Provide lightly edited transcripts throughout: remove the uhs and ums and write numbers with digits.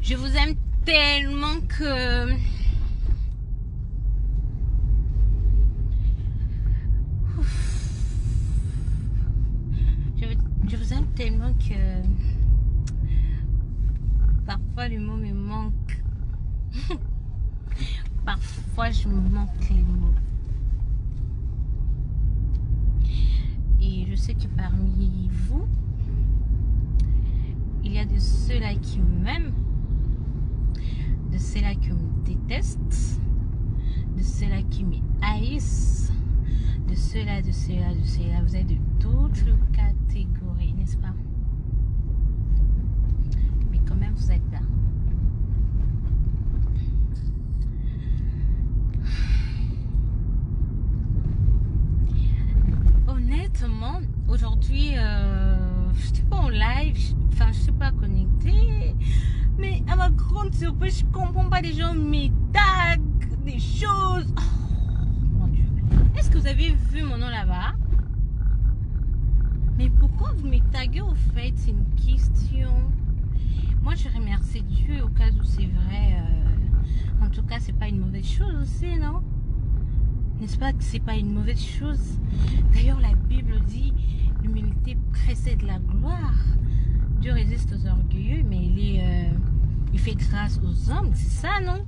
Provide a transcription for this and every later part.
Je vous aime tellement que... Je vous aime tellement que... Parfois les mots me manquent. Parfois je me manque les mots. Et je sais que parmi vous, il y a de ceux-là qui m'aiment, de ceux-là qui me détestent, de ceux-là qui me haïssent, de ceux-là, de ceux-là, de ceux-là. Vous êtes de toutes les catégories, n'est-ce pas? Mais quand même, vous êtes là. Honnêtement, aujourd'hui, je suis pas en live, enfin, je suis pas connectée. Mais à ma grande surprise, je comprends pas, des gens me taguent des choses. Oh, mon Dieu. Est-ce que vous avez vu mon nom là-bas? Mais pourquoi vous me taguez au fait? C'est une question. Moi, je remercie Dieu au cas où c'est vrai. En tout cas, c'est pas une mauvaise chose aussi, non? N'est-ce pas que c'est pas une mauvaise chose? D'ailleurs, la Bible dit l'humilité précède la gloire. Dieu résiste aux orgueilleux, mais il fait grâce aux hommes. C'est ça, non?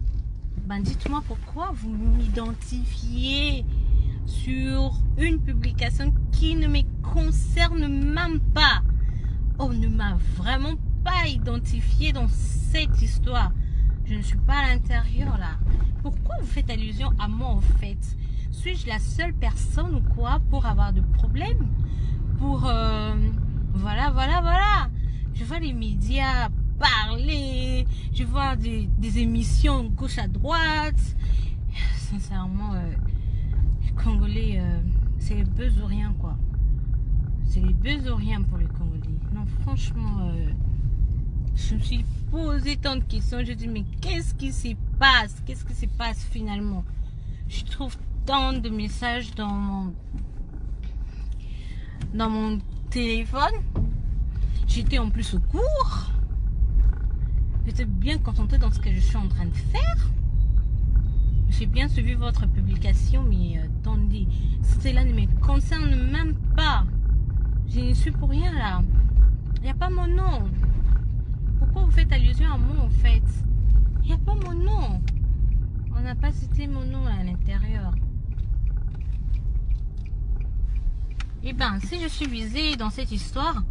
Ben, dites-moi pourquoi vous m'identifiez sur une publication qui ne me concerne même pas. On ne m'a vraiment pas identifié dans cette histoire. Je ne suis pas à l'intérieur là. Pourquoi vous faites allusion à moi en fait? Suis-je la seule personne ou quoi pour avoir de problèmes? Pour... voilà. Je vois les médias parler. Je vois des émissions gauche à droite. Sincèrement, les Congolais, c'est les buzz ou rien quoi. C'est les buzz ou rien pour les Congolais. Non, franchement, je me suis posé tant de questions. Je dis mais qu'est-ce qui se passe? Qu'est-ce qui se passe finalement? Je trouve tant de messages dans mon téléphone. J'étais en plus au cours. J'étais bien concentrée dans ce que je suis en train de faire. J'ai bien suivi votre publication, mais attendez, cela ne me concerne même pas. Je ne suis pour rien là. Il n'y a pas mon nom. Pourquoi vous faites allusion à moi en fait? Il n'y a pas mon nom. On n'a pas cité mon nom à l'intérieur. Et ben, si je suis visée dans cette histoire,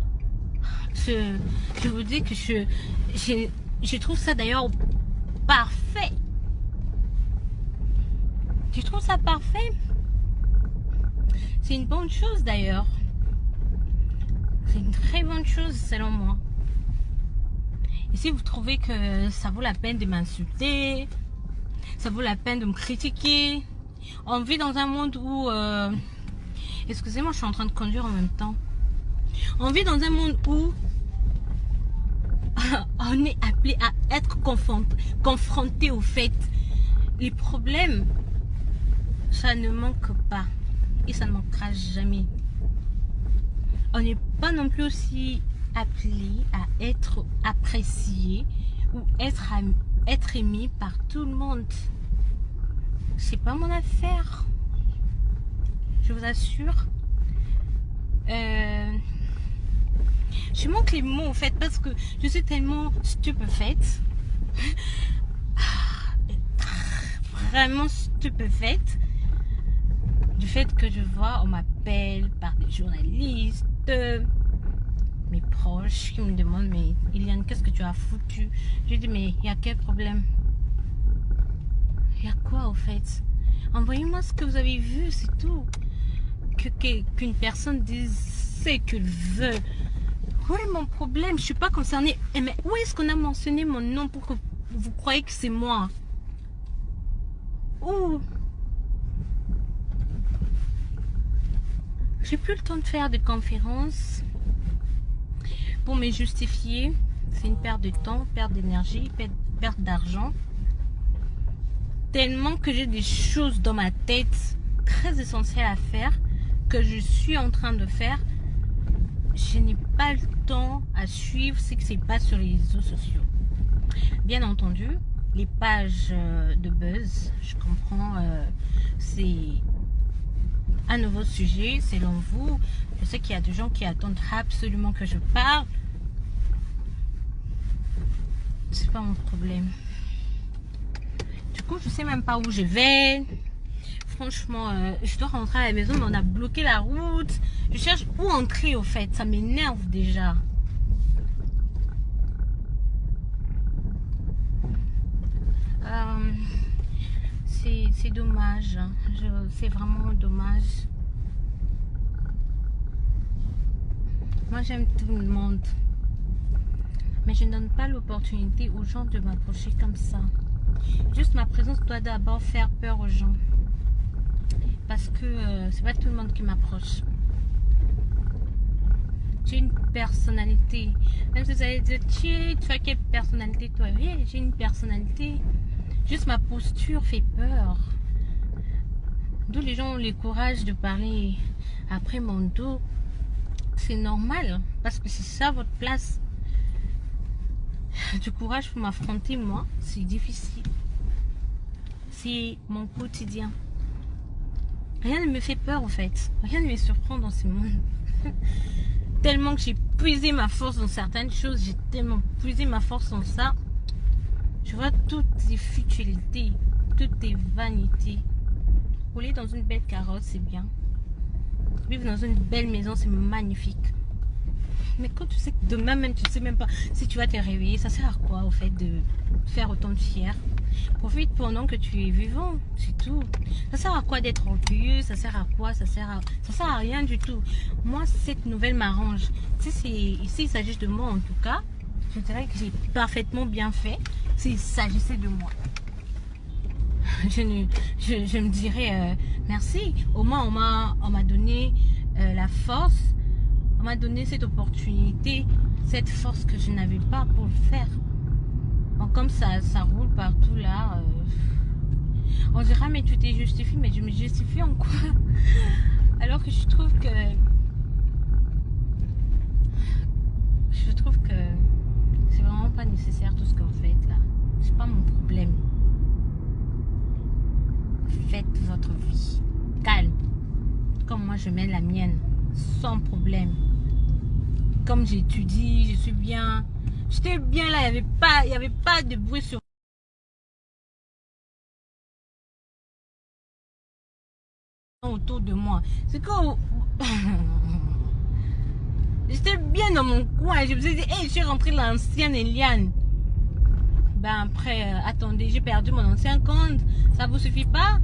je vous dis que je trouve ça d'ailleurs parfait. Je trouve ça parfait. C'est une bonne chose d'ailleurs. C'est une très bonne chose selon moi. Et si vous trouvez que ça vaut la peine de m'insulter, ça vaut la peine de me critiquer, on vit dans un monde où... excusez-moi, je suis en train de conduire en même temps. On vit dans un monde où on est appelé à être confronté au fait. Les problèmes, ça ne manque pas. Et ça ne manquera jamais. On n'est pas non plus aussi appelé à être apprécié ou être aimé par tout le monde. C'est pas mon affaire. Je vous assure. Je manque les mots en fait parce que je suis tellement stupéfaite. Vraiment stupéfaite du fait que je vois, on m'appelle par des journalistes, mes proches qui me demandent mais Eliane, qu'est-ce que tu as foutu? Je dis mais il y a quel problème? Il y a quoi au fait? Envoyez-moi ce que vous avez vu, c'est tout. Qu'une personne dise ce qu'elle veut. Oui, mon problème, je suis pas concernée. Mais où est-ce qu'on a mentionné mon nom pour que vous croyez que c'est moi? Où? J'ai plus le temps de faire des conférences pour me justifier. C'est une perte de temps, perte d'énergie, perte d'argent. Tellement que j'ai des choses dans ma tête très essentielles à faire que je suis en train de faire. Je n'ai pas le temps à suivre ce qui se passe sur les réseaux sociaux. Bien entendu, les pages de buzz, je comprends, c'est un nouveau sujet selon vous. Je sais qu'il y a des gens qui attendent absolument que je parle. C'est pas mon problème. Du coup, je sais même pas où je vais. Franchement, je dois rentrer à la maison, mais on a bloqué la route. Je cherche où entrer au fait. Ça m'énerve déjà. C'est dommage. C'est vraiment dommage. Moi, j'aime tout le monde. Mais je ne donne pas l'opportunité aux gens de m'approcher comme ça. Juste ma présence doit d'abord faire peur aux gens. Parce que c'est pas tout le monde qui m'approche. J'ai une personnalité. Même si vous allez dire, tu as quelle personnalité toi? Oui, j'ai une personnalité. Juste ma posture fait peur. D'où les gens ont le courage de parler après mon dos. C'est normal. Parce que c'est ça votre place. Du courage pour m'affronter, moi, c'est difficile. C'est mon quotidien. Rien ne me fait peur en fait. Rien ne me surprend dans ce monde. Tellement que j'ai puisé ma force dans certaines choses. J'ai tellement puisé ma force dans ça. Je vois toutes les futilités, toutes les vanités. Rouler dans une belle carrosse, c'est bien. Vivre dans une belle maison, c'est magnifique. Mais quand tu sais que demain même, tu ne sais même pas si tu vas te réveiller, ça sert à quoi au fait de faire autant de fier? Profite pendant que tu es vivant, c'est tout. Ça sert à quoi d'être orgueilleux? Ça sert à quoi? Ça sert à rien du tout. Moi, cette nouvelle m'arrange. Ici, il s'agit de moi en tout cas. Je dirais que j'ai parfaitement bien fait s'il s'agissait de moi. Je me dirais merci. Au moins, on m'a donné la force. On m'a donné cette opportunité, cette force que je n'avais pas pour le faire. Bon, comme ça roule partout là. On dira, mais tu t'es justifié, mais je me justifie en quoi? Alors que je trouve que c'est vraiment pas nécessaire tout ce que vous faites là. C'est pas mon problème. Faites votre vie. Calme. Comme moi je mène la mienne. Sans problème. Comme j'étudie, je suis bien. J'étais bien là, il n'y avait pas de bruit sur autour de moi. C'est que j'étais bien dans mon coin. Je me suis dit, hey, je suis rentrée l'ancienne Eliane. Ben après, attendez, j'ai perdu mon ancien compte. Ça vous suffit pas?